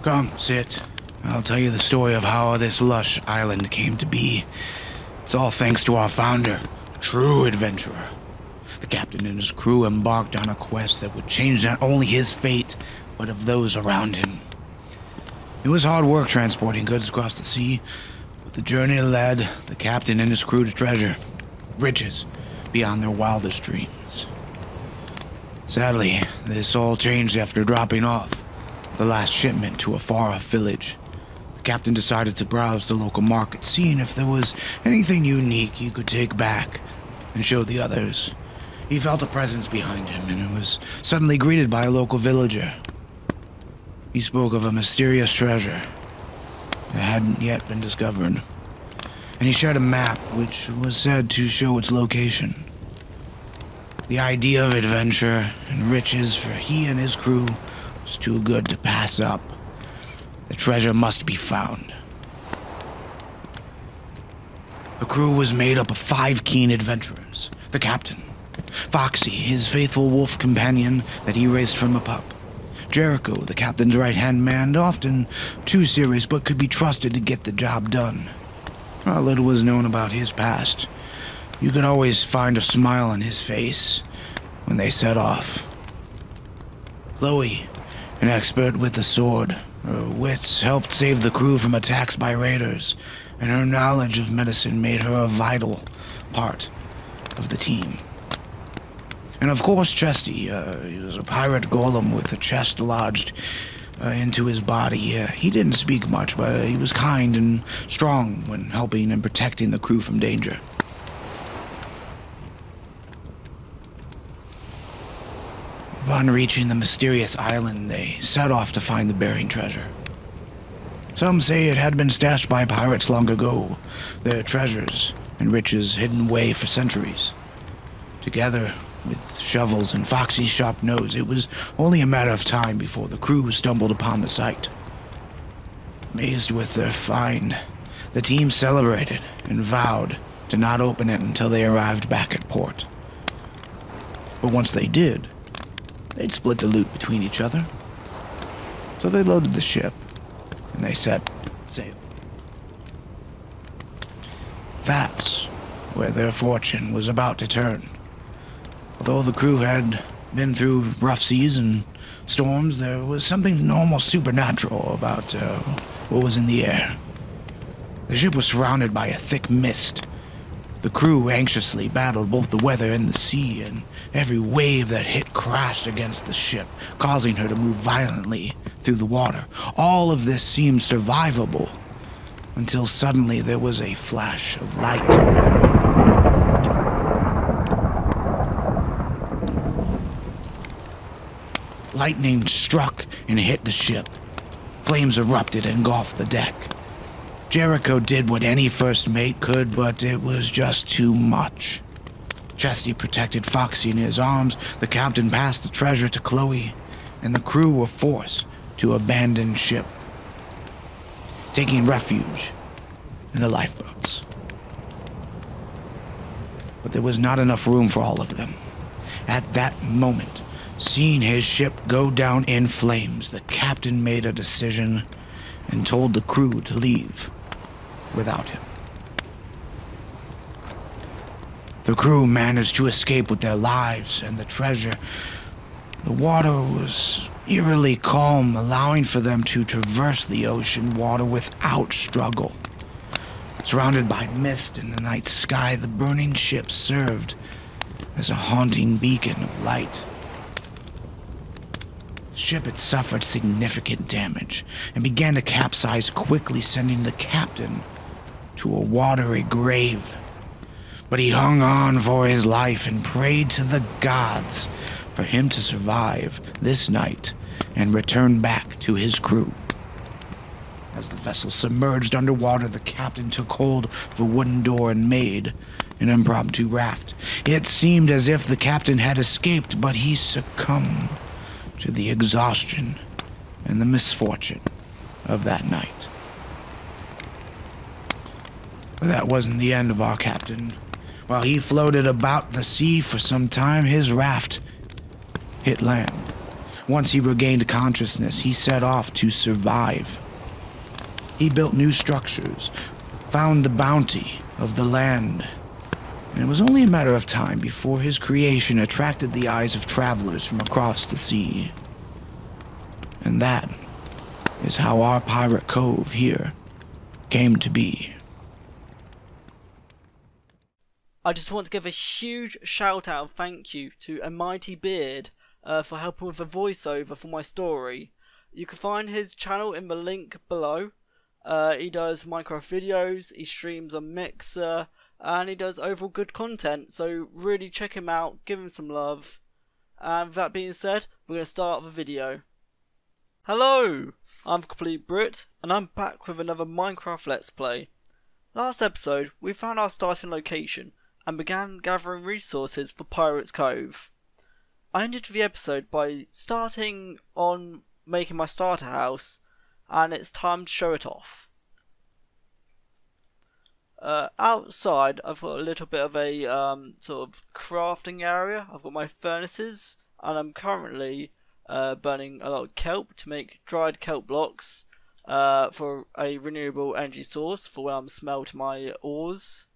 Come, sit. I'll tell you the story of how this lush island came to be. It's all thanks to our founder, a true adventurer. The captain and his crew embarked on a quest that would change not only his fate, but of those around him. It was hard work transporting goods across the sea, but the journey led the captain and his crew to treasure, riches beyond their wildest dreams. Sadly, this all changed after dropping off the last shipment to a far-off village. The captain decided to browse the local market, seeing if there was anything unique he could take back and show the others. He felt a presence behind him and was suddenly greeted by a local villager. He spoke of a mysterious treasure that hadn't yet been discovered, and he shared a map which was said to show its location. The idea of adventure and riches for he and his crew was too good to pass up. The treasure must be found. The crew was made up of 5 keen adventurers. The captain, Foxy, his faithful wolf companion that he raised from a pup. Jericho, the captain's right-hand man, often too serious but could be trusted to get the job done. While little was known about his past, you could always find a smile on his face when they set off. Chloe, an expert with the sword, her wits helped save the crew from attacks by raiders, and her knowledge of medicine made her a vital part of the team. And of course, Chesty, he was a pirate golem with a chest lodged into his body. He didn't speak much, but he was kind and strong when helping and protecting the crew from danger. Upon reaching the mysterious island, they set off to find the buried treasure. Some say it had been stashed by pirates long ago, their treasures and riches hidden away for centuries. Together with shovels and Foxy's sharp nose, it was only a matter of time before the crew stumbled upon the site. Amazed with their find, the team celebrated and vowed to not open it until they arrived back at port. But once they did, they'd split the loot between each other. So they loaded the ship, and they set sail. That's where their fortune was about to turn. Although the crew had been through rough seas and storms, there was something almost supernatural about what was in the air. The ship was surrounded by a thick mist. The crew anxiously battled both the weather and the sea, and every wave that hit crashed against the ship, causing her to move violently through the water. All of this seemed survivable, until suddenly there was a flash of light. Lightning struck and hit the ship. Flames erupted and engulfed the deck. Jericho did what any first mate could, but it was just too much. Chesty protected Foxy in his arms, the captain passed the treasure to Chloe, and the crew were forced to abandon ship, taking refuge in the lifeboats. But there was not enough room for all of them. At that moment, seeing his ship go down in flames, the captain made a decision and told the crew to leave without him. The crew managed to escape with their lives and the treasure. The water was eerily calm, allowing for them to traverse the ocean water without struggle. Surrounded by mist in the night sky, the burning ship served as a haunting beacon of light. The ship had suffered significant damage and began to capsize quickly, sending the captain to a watery grave. But he hung on for his life and prayed to the gods for him to survive this night and return back to his crew. As the vessel submerged underwater, the captain took hold of a wooden door and made an impromptu raft. It seemed as if the captain had escaped, but he succumbed to the exhaustion and the misfortune of that night. But that wasn't the end of our captain. While he floated about the sea for some time, his raft hit land. Once he regained consciousness, he set off to survive. He built new structures, found the bounty of the land, and it was only a matter of time before his creation attracted the eyes of travelers from across the sea. And that is how our pirate cove here came to be. I just want to give a huge shout out and thank you to A Mighty Beard for helping with the voiceover for my story. You can find his channel in the link below. He does Minecraft videos, he streams on Mixer, and he does overall good content, so really check him out, give him some love. And with that being said, we're going to start the video. Hello, I'm CompleteBrit, and I'm back with another Minecraft Let's Play. Last episode, we found our starting location and began gathering resources for Pirate's Cove. I ended the episode by starting on making my starter house, and it's time to show it off. Outside, I've got a little bit of a sort of crafting area. I've got my furnaces, and I'm currently burning a lot of kelp to make dried kelp blocks for a renewable energy source for when I'm smelting my ores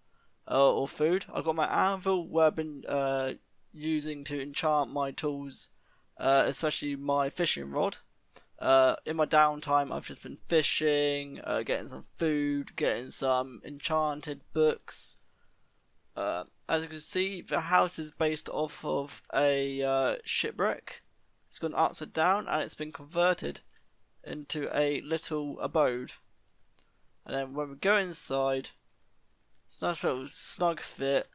or food. I've got my anvil where I've been using to enchant my tools, especially my fishing rod. In my downtime, I've just been fishing, getting some food, getting some enchanted books. As you can see, the house is based off of a shipwreck. It's gone upside down and it's been converted into a little abode. And then when we go inside, it's a nice little snug fit.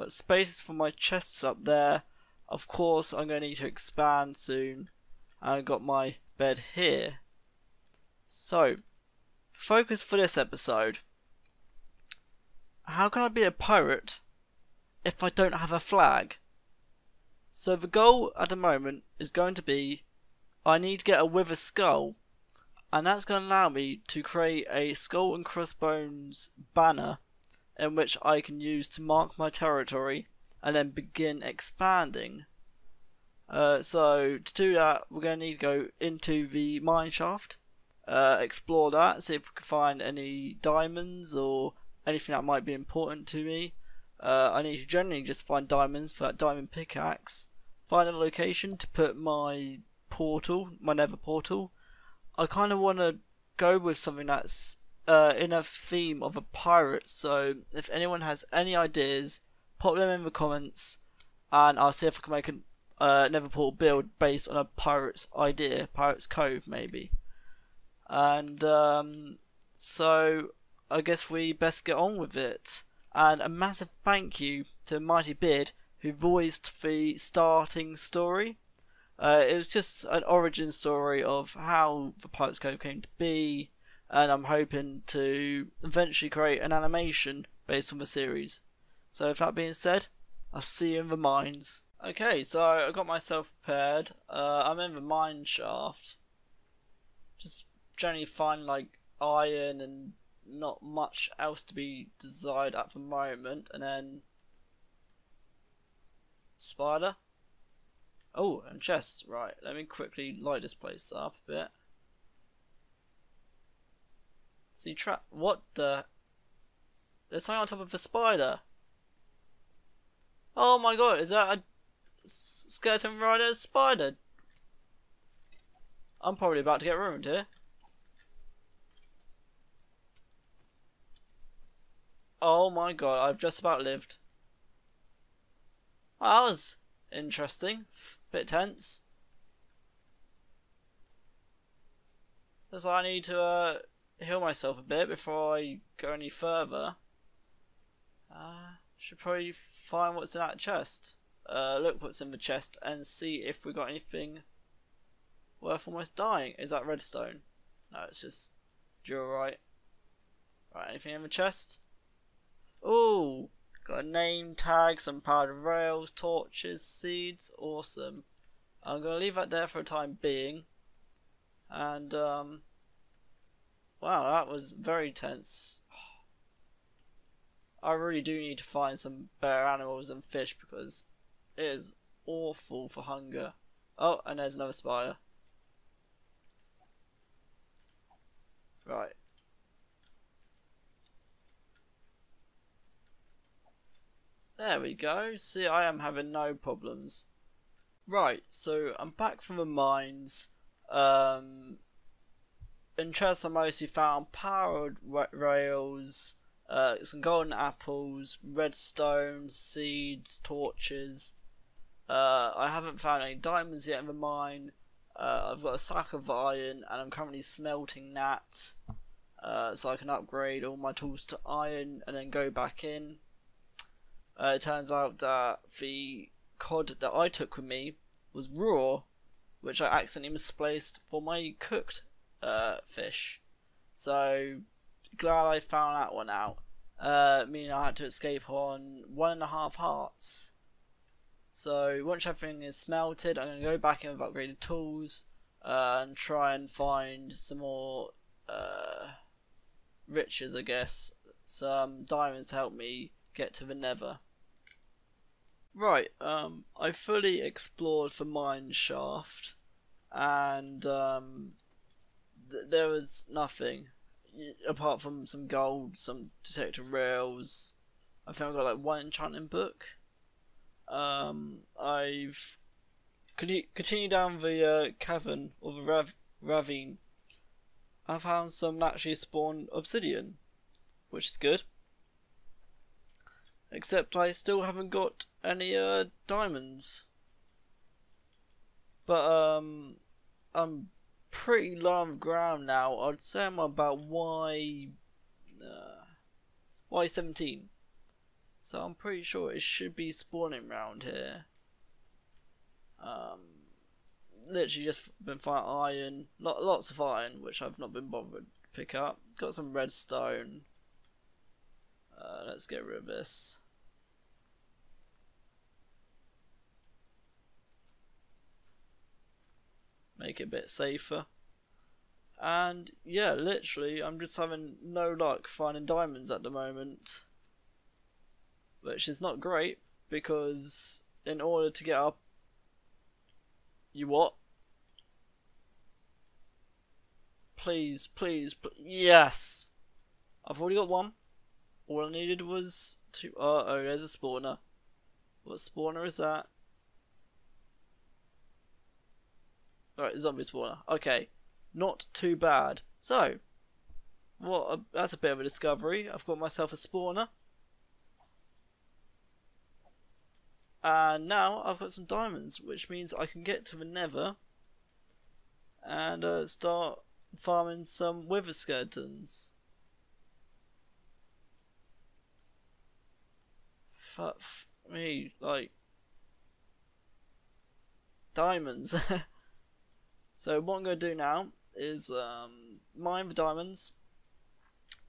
Spaces for my chests up there. Of course, I'm going to need to expand soon. I've got my bed here. So, focus for this episode. How can I be a pirate if I don't have a flag? So the goal at the moment is going to be, I need to get a wither skull, and that's going to allow me to create a skull and crossbones banner in which I can use to mark my territory and then begin expanding. So to do that, we're going to need to go into the mine shaft, explore that, see if we can find any diamonds or anything that might be important to me. I need to generally just find diamonds for that diamond pickaxe, find a location to put my portal, my nether portal. I kind of want to go with something that's in a theme of a pirate, so if anyone has any ideas, pop them in the comments and I'll see if I can make a nether portal build based on a pirate's idea, Pirate's Cove maybe. And so I guess we best get on with it. And a massive thank you to Mighty Beard who voiced the starting story. It was just an origin story of how the Pirate's Cove came to be, and I'm hoping to eventually create an animation based on the series. So with that being said, I'll see you in the mines. Okay, so I got myself prepared. I'm in the mine shaft. Just generally find like iron and not much else to be desired at the moment. And then spider. Oh, and chest. Right, let me quickly light this place up a bit. See, trap. What the? There's something on top of the spider. Oh my god, is that a skeleton rider spider? I'm probably about to get ruined here. Oh my god, I've just about lived. Well, that was interesting. Bit tense. Looks like I need to heal myself a bit before I go any further. Should probably find what's in that chest. Look what's in the chest and see if we got anything worth almost dying. Is that redstone? No, it's just durite. Right, anything in the chest? Ooh, got a name tag, some powdered rails, torches, seeds. Awesome. I'm gonna leave that there for a time being. And wow, that was very tense. I really do need to find some better animals and fish because it is awful for hunger. Oh, and there's another spider. There we go. See, I am having no problems. Right, so I'm back from the mines. In chests I mostly found powered rails, some golden apples, redstone, seeds, torches. I haven't found any diamonds yet in the mine. I've got a sack of iron and I'm currently smelting that, so I can upgrade all my tools to iron and then go back in. It turns out that the cod that I took with me was raw, which I accidentally misplaced for my cooked fish. So glad I found that one out. Meaning I had to escape on 1.5 hearts. So once everything is smelted, I'm going to go back in with upgraded tools and try and find some more riches, I guess. Some diamonds to help me get to the nether. Right, I fully explored the mine shaft and there was nothing apart from some gold, some detector rails. I think I got like 1 enchanting book. I've continued down the cavern or the ravine. I found some naturally spawned obsidian, which is good. Except I still haven't got any diamonds. But I'm pretty low on the ground now. I'd say I'm about Y17. So I'm pretty sure it should be spawning around here. Literally just been finding iron, lots of iron, which I've not been bothered to pick up. Got some redstone. Let's get rid of this. Make it a bit safer. And yeah, literally, I'm just having no luck finding diamonds at the moment. Which is not great, because in order to get up... You what? Please, please, yes! I've already got one. All I needed was two. Oh, there's a spawner. What spawner is that? Alright, zombie spawner. Okay, not too bad. So, that's a bit of a discovery. I've got myself a spawner. And now I've got some diamonds, which means I can get to the nether and start farming some wither skeletons. Fuck me, like, diamonds. So what I'm going to do now is mine the diamonds,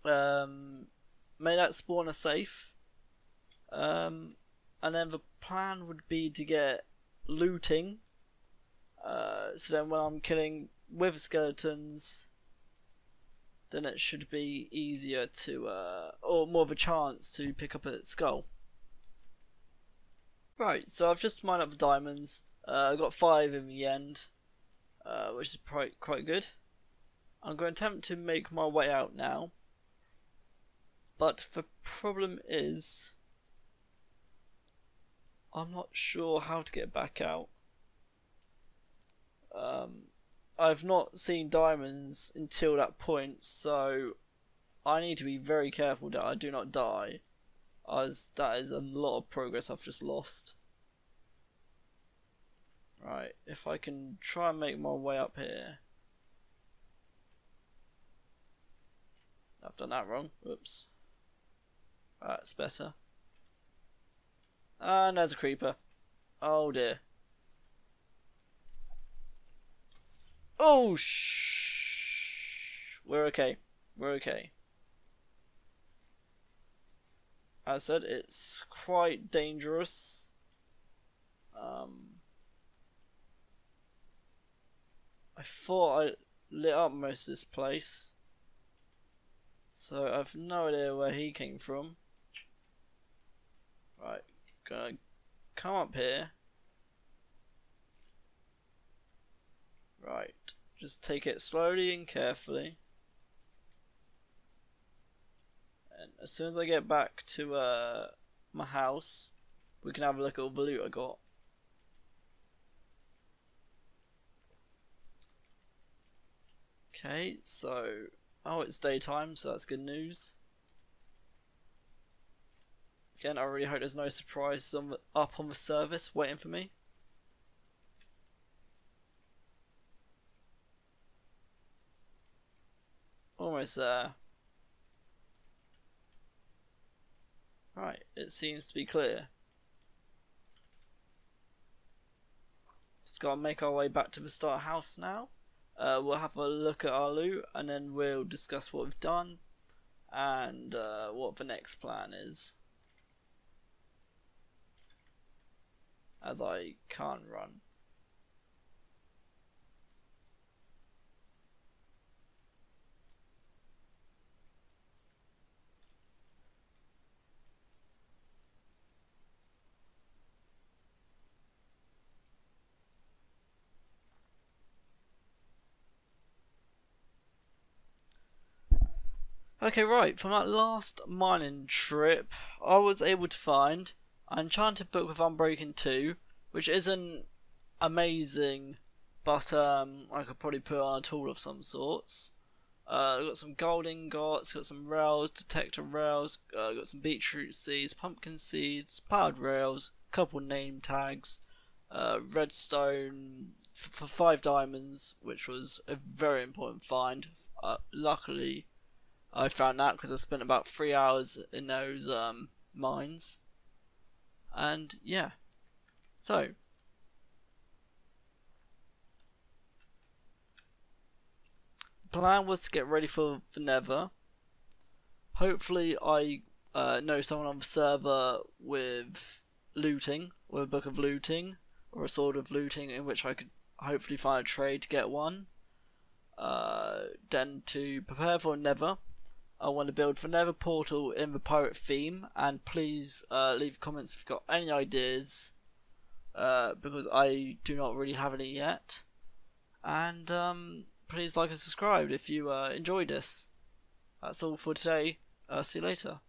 make that spawner safe, and then the plan would be to get looting, so then when I'm killing wither skeletons, then it should be easier to, or more of a chance to pick up a skull. Right, so I've just mined up the diamonds. I got 5 in the end, which is quite good. I'm going to attempt to make my way out now, but the problem is I'm not sure how to get back out. I've not seen diamonds until that point, so I need to be very careful that I do not die, as that is a lot of progress I've just lost. Right, if I can try and make my way up here. I've done that wrong, oops. That's better. And there's a creeper. Oh dear. Oh we're okay. We're okay. As I said, it's quite dangerous. I thought I lit up most of this place, so I've no idea where he came from. Right, gonna come up here. Right, just take it slowly and carefully. And as soon as I get back to my house, we can have a look at all the loot I got. Okay, so oh, it's daytime, so that's good news. Again, I really hope there's no surprises up on the service waiting for me. Almost there. Right, it seems to be clear. Just gotta make our way back to the start house now. We'll have a look at our loot and then we'll discuss what we've done and what the next plan is. As I can't run. Okay, right, from that last mining trip, I was able to find an enchanted book with Unbroken 2, which isn't amazing, but I could probably put on a tool of some sorts. Got some gold ingots, got some rails, detector rails, got some beetroot seeds, pumpkin seeds, powered rails, couple name tags, redstone for 5 diamonds, which was a very important find. Luckily, I found that because I spent about 3 hours in those mines. And yeah, so the plan was to get ready for the Nether. Hopefully I know someone on the server with looting, with a book of looting or a sword of looting, in which I could hopefully find a trade to get one. Then to prepare for Nether, I want to build the Nether portal in the pirate theme, and please leave comments if you've got any ideas, because I do not really have any yet. And please like and subscribe if you enjoyed this. That's all for today. See you later.